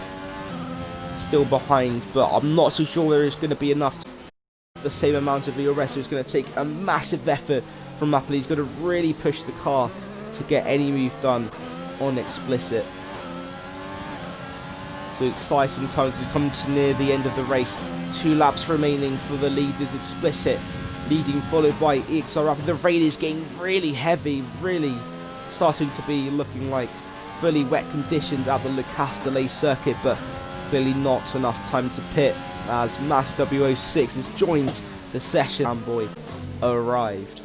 S1: Still behind, but I'm not so sure there is going to be enough to the same amount of DRS. So it's going to take a massive effort from Apolli. He's got to really push the car to get any move done on Explicit. So exciting times. We've come to near the end of the race. 2 laps remaining for the leaders. Explicit leading, followed by EXR Rapid. The rain is getting really heavy, really starting to be looking like fully wet conditions at the Le Castellet circuit, but clearly not enough time to pit as Matt W06 has joined the session. Fanboy arrived.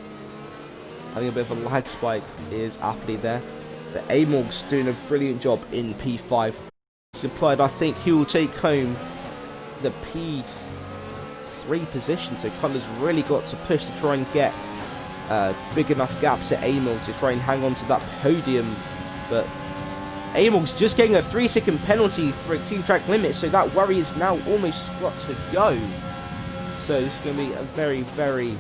S1: Having a bit of a lag spike is Apolli there. But Amorx doing a brilliant job in P5. Supplied, I think he will take home the P3 position. So Cutler's really got to push to try and get big enough gap to Amorx to try and hang on to that podium. But Amorx just getting a 3-second penalty for exceeding track limit, so that worry is now almost got to go. So this is going to be a very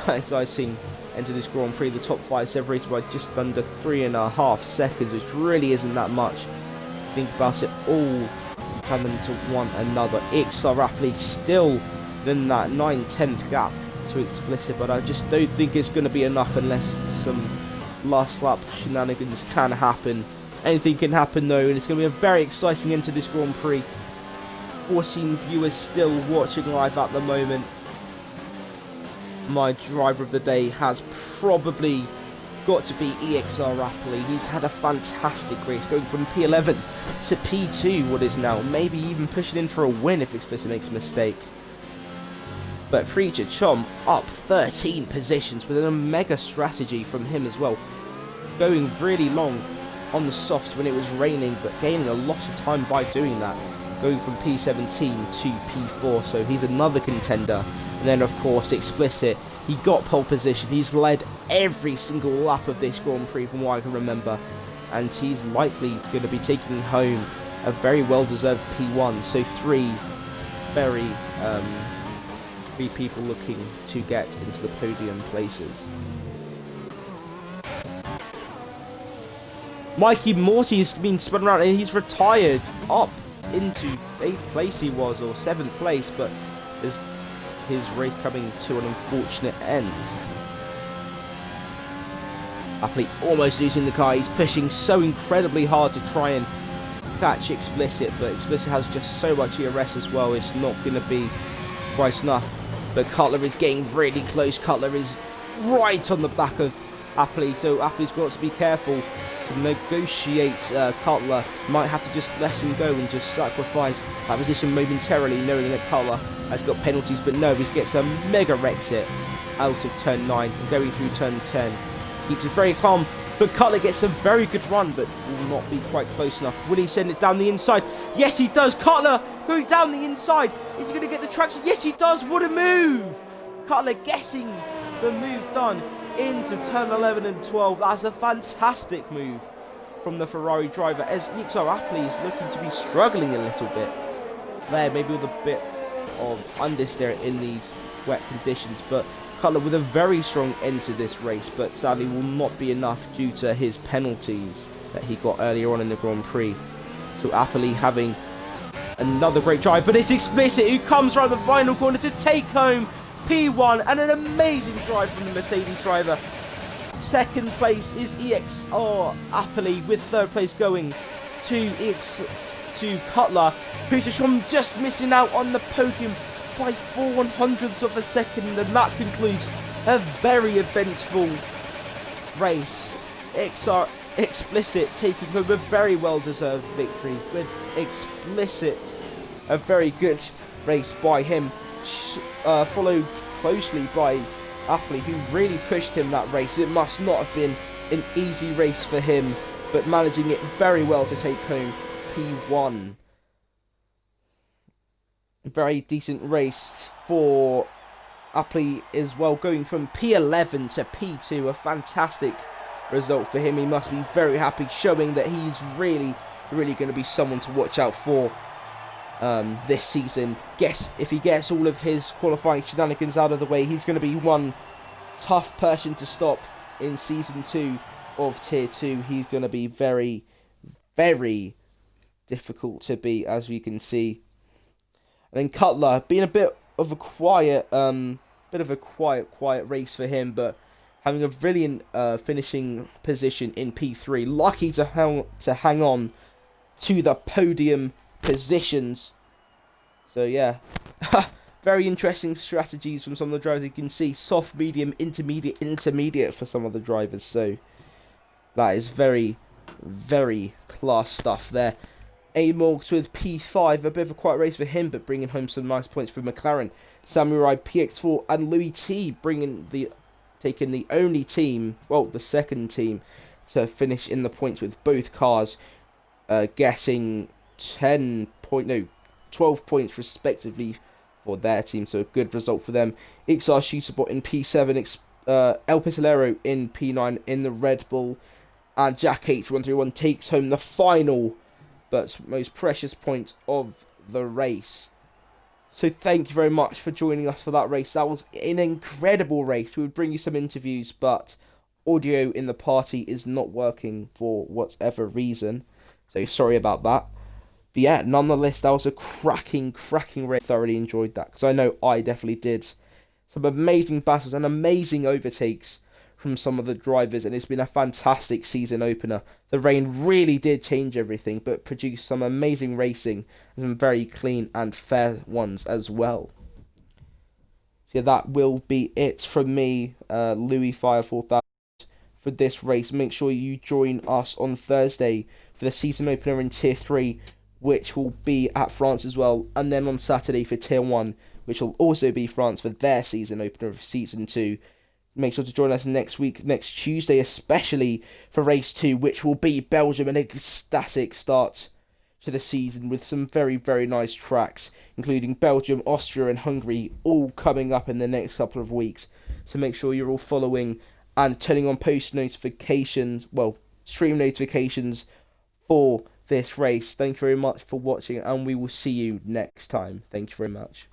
S1: exciting into this Grand Prix. The top 5 separated by just under 3.5 seconds, which really isn't that much. Think about it all, turn them to one another. EXR Apolli still in that 9/10 gap to Explicit, but I just don't think it's going to be enough unless some last lap shenanigans can happen. Anything can happen though, and it's going to be a very exciting end to this Grand Prix. 14 viewers still watching live at the moment. My driver of the day has probably got to be EXR Apolli. He's had a fantastic race, going from P11 to P2, what is now, maybe even pushing in for a win if Explicit makes a mistake. But Preacher Chom up 13 positions with a mega strategy from him as well. Going really long on the softs when it was raining, but gaining a lot of time by doing that. Going from P17 to P4, so he's another contender. And then of course Explicit, he got pole position. He's led every single lap of this Grand Prix from what I can remember. and he's likely going to be taking home a very well-deserved P1. So three people looking to get into the podium places. Mikey Morty has been spun around and he's retired up into 8th place he was, or 7th place, but is his race coming to an unfortunate end. Athlete almost losing the car. He's pushing so incredibly hard to try and catch Explicit, but Explicit has just so much ERS as well, it's not going to be quite enough. But Cutler is getting really close. Cutler is right on the back of Apley, so Apley's got to be careful to negotiate. Cutler might have to just let him go and just sacrifice that position momentarily, knowing that Cutler has got penalties, but no, he gets a mega exit out of turn 9 and going through turn 10. Keeps it very calm, but Cutler gets a very good run, but will not be quite close enough. Will he send it down the inside? Yes, he does. Cutler going down the inside. Is he going to get the traction? Yes, he does. What a move! Cutler getting the move done into turn 11 and 12. That's a fantastic move from the Ferrari driver, as EXR Apley is looking to be struggling a little bit there, maybe with a bit of understeer in these wet conditions, but Cutler with a very strong end to this race, but sadly will not be enough due to his penalties that he got earlier on in the Grand Prix. So Apley having another great drive, but it's Explicit who comes around the final corner to take home P1, and an amazing drive from the Mercedes driver. Second place is EXR Apley, with third place going to Cutler, who's just missing out on the podium by 4/100ths of a second, and that concludes a very eventful race. EXR Explicit taking home a very well-deserved victory, with Explicit a very good race by him, followed closely by Apley, who really pushed him that race. It must not have been an easy race for him, but managing it very well to take home P1. Very decent race for Apley as well, going from P11 to P2, a fantastic result for him. He must be very happy, showing that he's really going to be someone to watch out for this season. Guess if he gets all of his qualifying shenanigans out of the way, he's going to be one tough person to stop in season 2 of Tier 2. He's going to be very difficult to beat, as we can see. And then Cutler being a bit of a quiet race for him, but having a brilliant finishing position in P3. Lucky to hang on to the podium positions. So yeah, very interesting strategies from some of the drivers. You can see soft, medium, intermediate for some of the drivers. So that is very class stuff there. Amorgs with P5, a bit of a quiet race for him, but bringing home some nice points for McLaren. Samurai PX4 and Louis T taking the only team, well, the second team to finish in the points with both cars, getting 12 points respectively for their team. So a good result for them. XR Shooterbot in P7, El Pistolero in P9 in the Red Bull, and Jack H131 takes home the final but most precious point of the race. So thank you very much for joining us for that race. That was an incredible race. We would bring you some interviews, but audio in the party is not working for whatever reason. So sorry about that. But yeah, nonetheless, that was a cracking race. Thoroughly enjoyed that, because I know I definitely did. Some amazing battles and amazing overtakes from some of the drivers, and it's been a fantastic season opener. The rain really did change everything, but produced some amazing racing and some very clean and fair ones as well. So yeah, that will be it from me, Louis Fire 4000, for this race. Make sure you join us on Thursday for the season opener in Tier 3, which will be at France as well, and then on Saturday for Tier 1, which will also be France for their season opener of Season 2. Make sure to join us next week, next Tuesday, especially for Race 2, which will be Belgium, an ecstatic start to the season with some very nice tracks, including Belgium, Austria and Hungary, all coming up in the next couple of weeks. So make sure you're all following and turning on post notifications, well, stream notifications for this race. Thank you very much for watching, and we will see you next time. Thank you very much.